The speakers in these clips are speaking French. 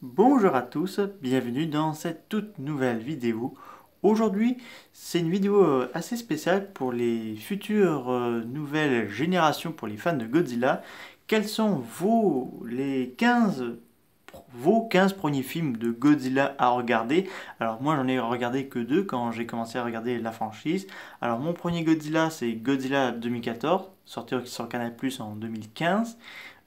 Bonjour à tous, bienvenue dans cette toute nouvelle vidéo. Aujourd'hui, c'est une vidéo assez spéciale pour les futures nouvelles générations, pour les fans de Godzilla. Quels sont vos 15 premiers films de Godzilla à regarder? Alors moi j'en ai regardé que deux quand j'ai commencé à regarder la franchise. Alors mon premier Godzilla c'est Godzilla 2014, sorti sur Canal+ en 2015.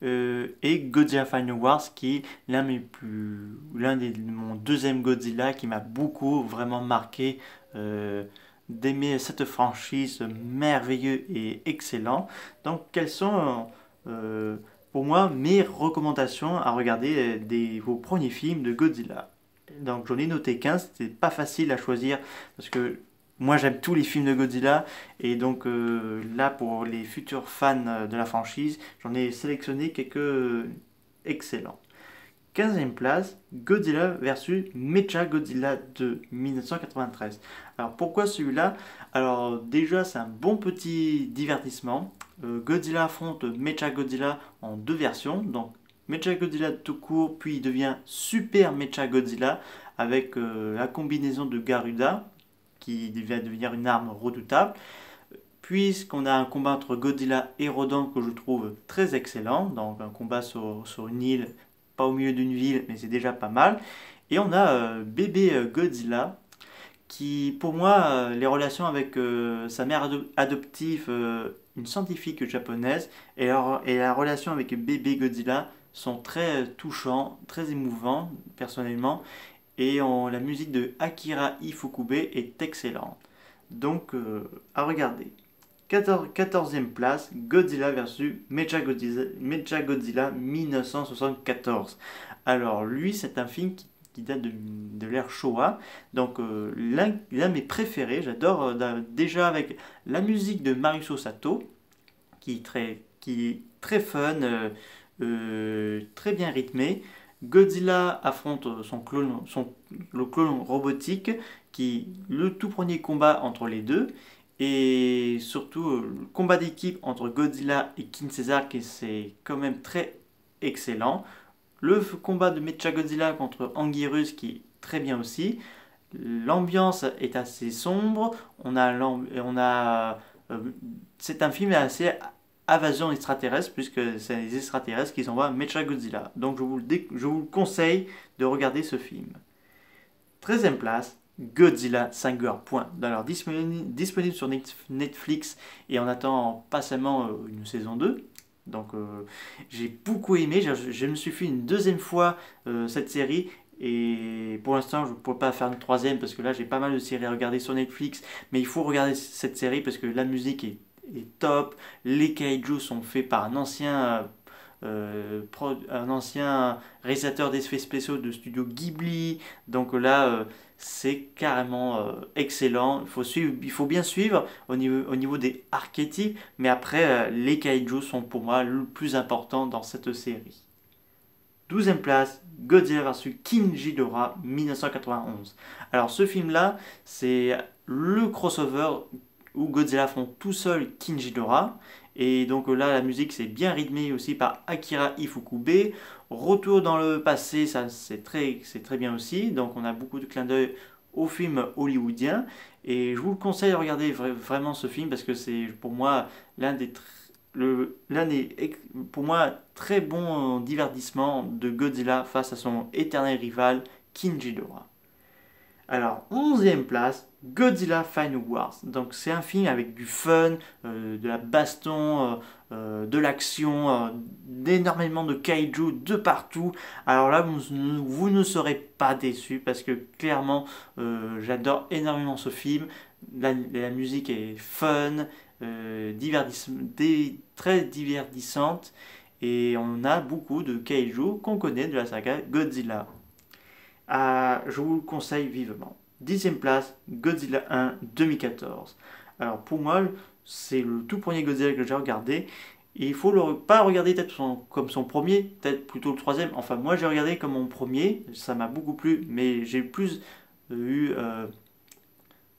Et Godzilla Final Wars qui est mon deuxième Godzilla qui m'a beaucoup vraiment marqué d'aimer cette franchise merveilleux et excellent. Donc quelles sont pour moi mes recommandations à regarder vos premiers films de Godzilla? Donc j'en ai noté 15, c'était pas facile à choisir parce que moi j'aime tous les films de Godzilla et donc là pour les futurs fans de la franchise, j'en ai sélectionné quelques excellents. 15e place, Godzilla versus Mechagodzilla de 1993. Alors pourquoi celui-là? Alors déjà c'est un bon petit divertissement. Godzilla affronte Mechagodzilla en deux versions. Donc Mechagodzilla tout court, puis il devient Super Mechagodzilla avec la combinaison de Garuda qui va devenir une arme redoutable. Puisqu'on a un combat entre Godzilla et Rodan que je trouve très excellent, donc un combat sur une île, pas au milieu d'une ville, mais c'est déjà pas mal. Et on a bébé Godzilla, qui pour moi, les relations avec sa mère adoptive, une scientifique japonaise, et la relation avec bébé Godzilla sont très touchants, très émouvants personnellement, et la musique de Akira Ifukube est excellente. Donc à regarder. 14e place, Godzilla vs Mechagodzilla 1974. Alors lui, c'est un film qui date de l'ère Showa. Donc l'un de mes préférés, j'adore déjà avec la musique de Maruso Sato, qui est très fun, très bien rythmé. Godzilla affronte le clone robotique, qui le tout premier combat entre les deux, et surtout le combat d'équipe entre Godzilla et King Caesar, qui c'est quand même très excellent. Le combat de Mechagodzilla contre Anguirus, qui est très bien aussi. L'ambiance est assez sombre. Euh, c'est un film assez invasion extraterrestre, puisque c'est les extraterrestres qui envoient Mechagodzilla. Donc je vous le conseille de regarder ce film. 13e place, Godzilla Singular Point. Alors disponible sur Netflix et on attend patiemment une saison 2. Donc j'ai beaucoup aimé, je me suis fait une deuxième fois cette série et pour l'instant je ne pourrais pas faire une troisième parce que là j'ai pas mal de séries à regarder sur Netflix, mais il faut regarder cette série parce que la musique est top, les kaiju sont faits par un ancien réalisateur d'effets spéciaux de studio Ghibli. Donc là, c'est carrément excellent. Il faut bien suivre au niveau des archétypes, mais après, les kaiju sont pour moi le plus important dans cette série. 12e place, Godzilla vs King Ghidorah 1991. Alors ce film-là, c'est le crossover où Godzilla affronte tout seul King Ghidorah. Et donc là, la musique c'est bien rythmé aussi par Akira Ifukube. Retour dans le passé, ça c'est très bien aussi. Donc on a beaucoup de clins d'œil au film hollywoodien. Et je vous le conseille de regarder vraiment ce film parce que c'est pour moi l'un des pour moi très bon divertissement de Godzilla face à son éternel rival King Ghidorah. Alors, 11e place, Godzilla Final Wars. Donc, c'est un film avec du fun, de la baston, de l'action, d'énormément de kaiju de partout. Alors là, vous ne serez pas déçus parce que clairement, j'adore énormément ce film. La musique est fun, très divertissante et on a beaucoup de kaiju qu'on connaît de la saga Godzilla. Je vous le conseille vivement. 10e place, Godzilla 1 2014. Alors pour moi, c'est le tout premier Godzilla que j'ai regardé. Et il faut pas regarder peut-être comme son premier, peut-être plutôt le troisième. Enfin, moi j'ai regardé comme mon premier, ça m'a beaucoup plu, mais j'ai plus eu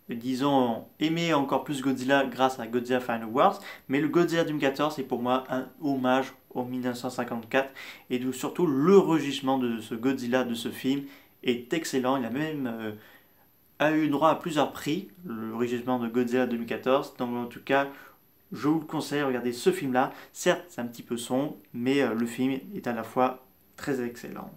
disons, aimé encore plus Godzilla grâce à Godzilla Final Wars, mais le Godzilla 2014 c'est pour moi un hommage au 1954 et surtout le rugissement de ce Godzilla de ce film est excellent. Il a même a eu droit à plusieurs prix, le rugissement de Godzilla 2014. Donc en tout cas, je vous le conseille, regardez ce film-là. Certes, c'est un petit peu sombre, mais le film est à la fois très excellent.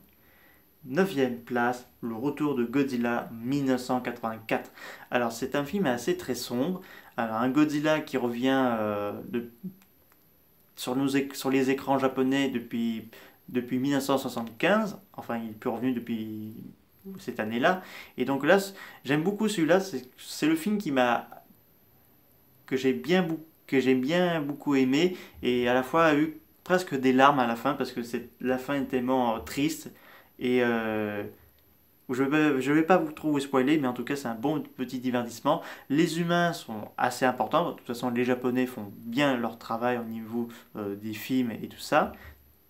Neuvième place, le retour de Godzilla 1984. Alors c'est un film assez très sombre. Alors un Godzilla qui revient sur les écrans japonais depuis 1975. Enfin, il peut revenir depuis cette année-là. Et donc là, j'aime beaucoup celui-là. C'est le film que j'ai bien beaucoup aimé et à la fois eu presque des larmes à la fin parce que la fin est tellement triste et je vais pas trop vous spoiler, mais en tout cas c'est un bon petit divertissement. Les humains sont assez importants. De toute façon, les Japonais font bien leur travail au niveau des films et tout ça.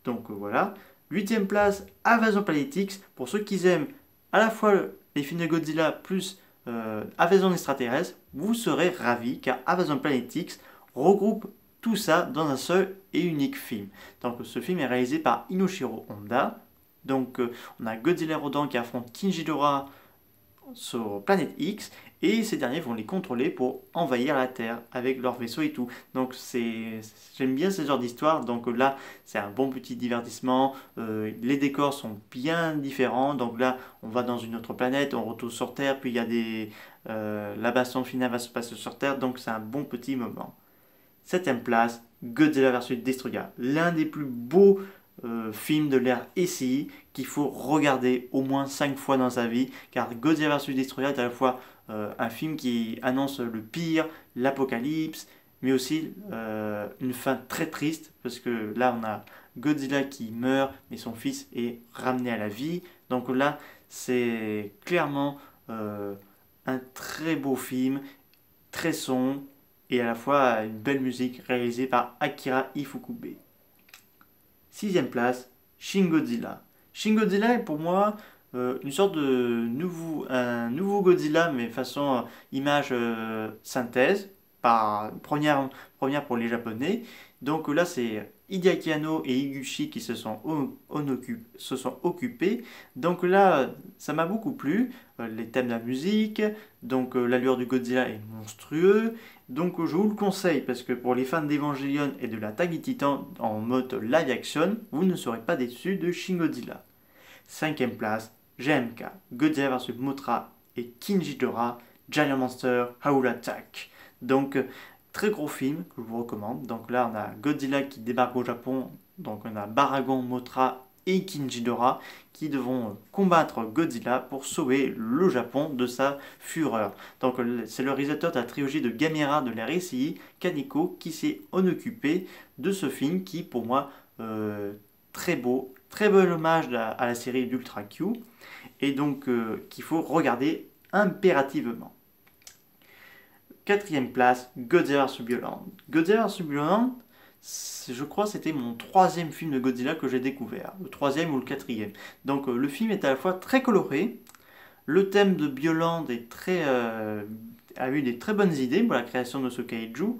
Donc voilà. Huitième place, Invasion Planet X. Pour ceux qui aiment à la fois les films de Godzilla plus Invasion extraterrestre, vous serez ravis car Invasion Planet X regroupe tout ça dans un seul et unique film. Donc ce film est réalisé par Inoshiro Honda. Donc on a Godzilla Rodan qui affronte King Ghidorah sur Planète X et ces derniers vont les contrôler pour envahir la Terre avec leurs vaisseaux et tout. Donc j'aime bien ce genre d'histoire. Donc là c'est un bon petit divertissement. Les décors sont bien différents. Donc là on va dans une autre planète, on retourne sur Terre, puis il y a la baston finale va se passer sur Terre. Donc c'est un bon petit moment. Septième place, Godzilla vs Destroyer, l'un des plus beaux films de l'ère SCI qu'il faut regarder au moins 5 fois dans sa vie, car Godzilla vs Destroyer est à la fois un film qui annonce le pire, l'apocalypse, mais aussi une fin très triste, parce que là on a Godzilla qui meurt, mais son fils est ramené à la vie. Donc là, c'est clairement un très beau film, très sombre, et à la fois une belle musique réalisée par Akira Ifukube. Sixième place, Shin Godzilla. Shin Godzilla est pour moi une sorte de un nouveau Godzilla, mais façon image synthèse, première pour les Japonais. Donc là, c'est Hideaki Anno et Higuchi qui se sont occupés. Donc là, ça m'a beaucoup plu. Les thèmes de la musique, donc l'allure du Godzilla est monstrueux. Donc je vous le conseille parce que pour les fans d'Evangelion et de l'attaque des Titans en mode live action, vous ne serez pas déçus de Shin Godzilla. Cinquième place, GMK, Godzilla vs Mothra et King Ghidorah, Giant Monster, Howl Attack. Donc très gros film que je vous recommande. Donc là on a Godzilla qui débarque au Japon, donc on a Baragon, Mothra et King Ghidorah qui devront combattre Godzilla pour sauver le Japon de sa fureur. Donc c'est le réalisateur de la trilogie de Gamera de la RCI, Kaneko, qui s'est en occupé de ce film qui pour moi très beau, très bel hommage à la série d'Ultra Q et donc qu'il faut regarder impérativement. Quatrième place, Godzilla vs Bioland. Godzilla vs Bioland, je crois que c'était mon troisième film de Godzilla que j'ai découvert, le troisième ou le quatrième. Donc le film est à la fois très coloré, le thème de Bioland a eu des très bonnes idées pour la création de ce kaiju.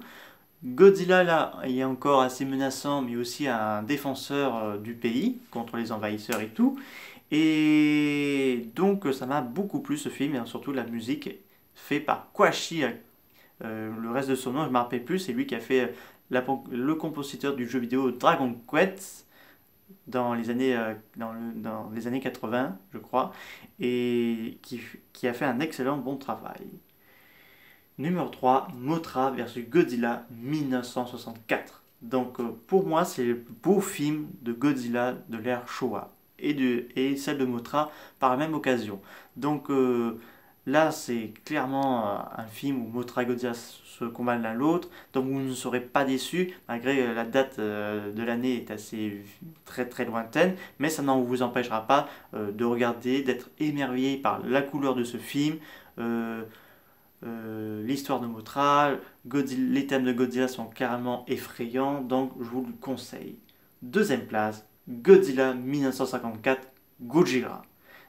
Godzilla là est encore assez menaçant, mais aussi un défenseur du pays contre les envahisseurs et tout. Et donc ça m'a beaucoup plu ce film, et surtout la musique faite par Koichi. Le reste de son nom, je ne me rappelle plus, c'est lui qui a fait le compositeur du jeu vidéo Dragon Quest dans les années 80, je crois, et qui a fait un excellent bon travail. Numéro 3, Mothra vs Godzilla 1964. Donc pour moi, c'est le plus beau film de Godzilla de l'ère Showa et celle de Mothra par la même occasion. Donc là, c'est clairement un film où Mothra et Godzilla se combattent l'un l'autre, donc vous ne serez pas déçus, malgré la date de l'année est assez très très lointaine, mais ça ne vous empêchera pas de regarder, d'être émerveillé par la couleur de ce film, l'histoire de Mothra, les thèmes de Godzilla sont carrément effrayants, donc je vous le conseille. Deuxième place, Godzilla 1954, Gojira.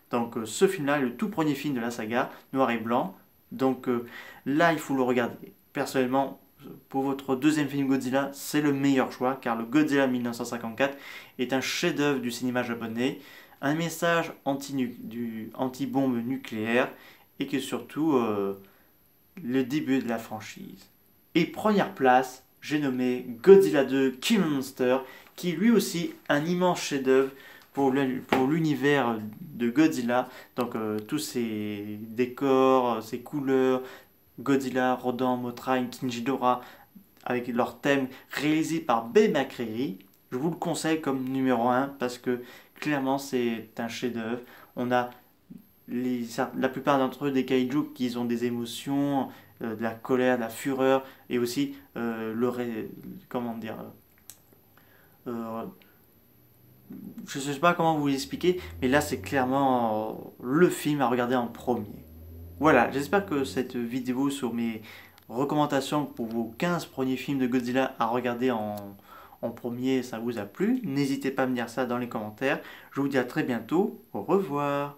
Donc ce film-là est le tout premier film de la saga, noir et blanc, Donc là, il faut le regarder. Personnellement, pour votre deuxième film Godzilla, c'est le meilleur choix, car le Godzilla 1954 est un chef-d'œuvre du cinéma japonais, un message anti-bombe nucléaire, et que surtout le début de la franchise. Et première place, j'ai nommé Godzilla 2 King Monster, qui est lui aussi un immense chef-d'œuvre pour l'univers de Godzilla. Donc tous ces décors, ces couleurs, Godzilla, Rodan, Mothra, King Ghidorah, avec leur thème réalisé par Ben McCreary. Je vous le conseille comme numéro un parce que clairement c'est un chef-d'œuvre. On a la plupart d'entre eux des kaiju qui ont des émotions, de la colère, de la fureur et aussi comment dire euh, je ne sais pas comment vous l'expliquer, mais là c'est clairement le film à regarder en premier. Voilà, j'espère que cette vidéo sur mes recommandations pour vos 15 premiers films de Godzilla à regarder en premier, ça vous a plu. N'hésitez pas à me dire ça dans les commentaires. Je vous dis à très bientôt. Au revoir.